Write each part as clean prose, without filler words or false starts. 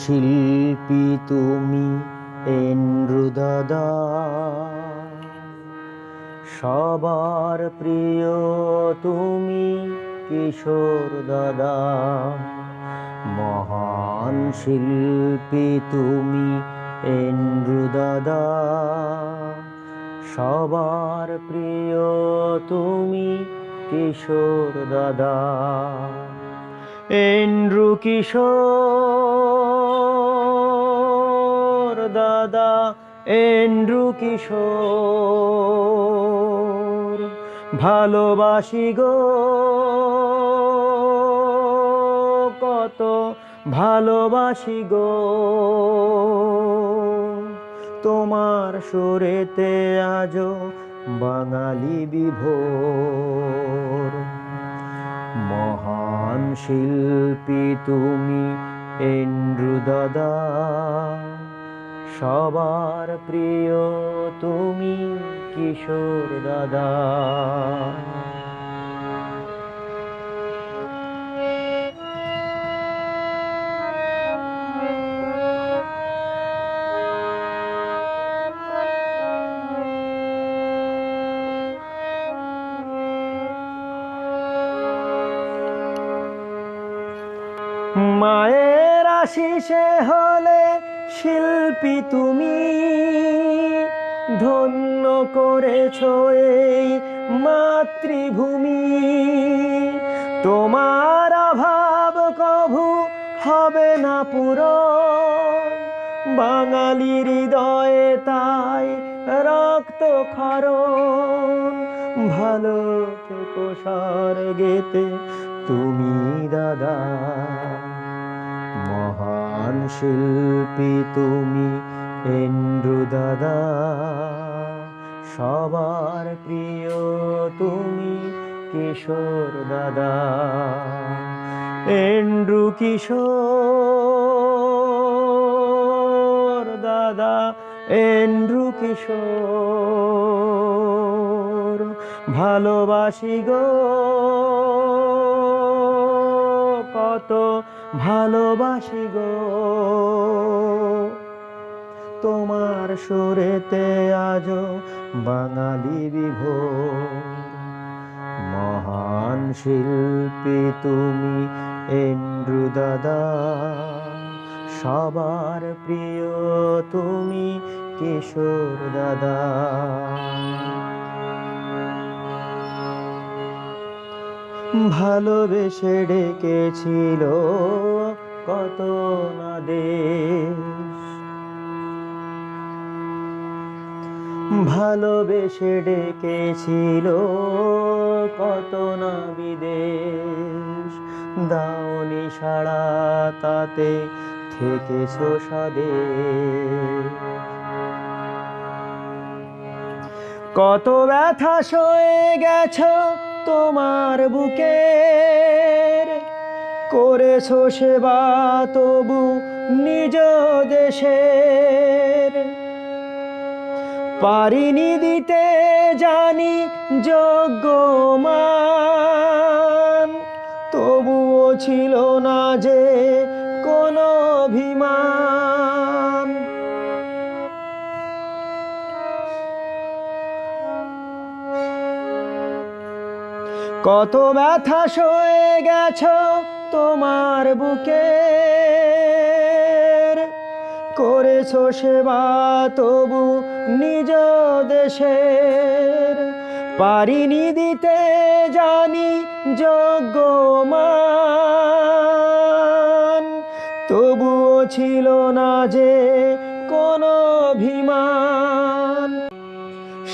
শিল্পী তুমি এন্ড্রু দাদা, সবার প্রিয় তুমি কিশোর দাদা। মহান শিল্পী তুমি এন্ড্রু দাদা, সবার প্রিয় তুমি কিশোর দাদা। এন্ড্রু কিশোর দাদা, এন্ড্রু কিশোর, ভালোবাসি গো কত ভালোবাসি গো, তোমার সুরেতে আজো বাঙালি বিভোর। মহান শিল্পী তুমি এন্ড্রু দাদা, সবার প্রিয় তুমি কিশোর দাদা। মায়ের আশিসে হলে শিল্পী তুমি, ধন্য করেছো এই মাতৃভূমি। তোমার অভাব কভু হবে না পূরণ, বাঙালির হৃদয়ে তাই রক্ত ক্ষরণ। ভালো থেকো স্বর্গেতে তুমি দাদা, মহান শিল্পী তুমি এন্ড্রু দাদা, সবার প্রিয় তুমি কিশোর দাদা। এন্ড্রু কিশোর দাদা, এন্ড্রু কিশোর, ভালোবাসি গো কত ভালোবাসি গো, তোমার সুরেতে আজো বাঙালি বিভোর। মহান শিল্পী তুমি এন্ড্রু দাদা, সবার প্রিয় তুমি কিশোর দাদা। ভালোবেসে ডেকেছিল কত না দেশ, ভালোবেসে ডেকেছিল কত না বিদেশ। দাওনি সাড়া তাতে থেকেছো স্বদেশ। কত ব্যথা সয়ে গেছো তোমার বুকের, করেছো সেবা তবু নিজ দেশের। পারিনি দিতে জানি যোগ্য মান, তবুও ছিল না যে কোনো অভিমান। কত ব্যথা সয়ে গেছো তোমার বুকের, করেছো সেবা তবু নিজ দেশের। পারিনি দিতে জানি যোগ্য মান, তবুও ছিল না যে কোনো অভিমান।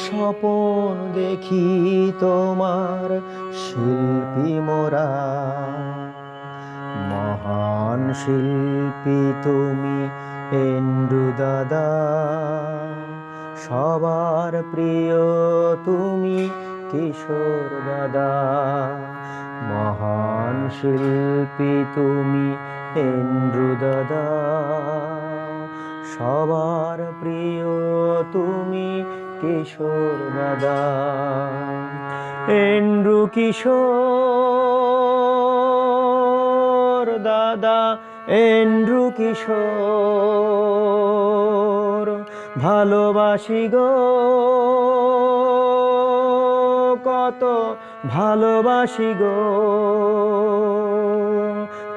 স্বপন দেখি তোমার শিল্পী মোরা, মহান শিল্পী তুমি এন্ড্রু দাদা, সবার প্রিয় তুমি কিশোর দাদা। মহান শিল্পী তুমি এন্ড্রু দাদা, সবার প্রিয় তুমি কিশোর দাদা। এন্ড্রু কিশোর দাদা। দাদা এন্ড্রু কিশোর, ভালোবাসি গো কত ভালোবাসি গো,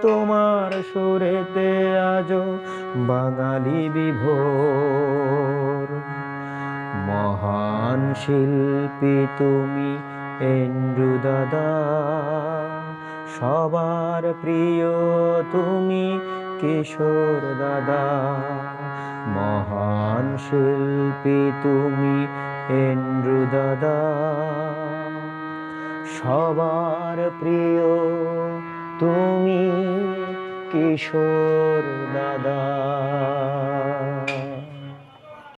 তোমার সুরেতে আজো বাঙালি বিভোর। মহান শিল্পী তুমি এন্ড্রু দাদা, সবার প্রিয় তুমি কিশোর দাদা। মহান শিল্পী তুমি এন্ড্রু দাদা, সবার প্রিয় তুমি কিশোর দাদা।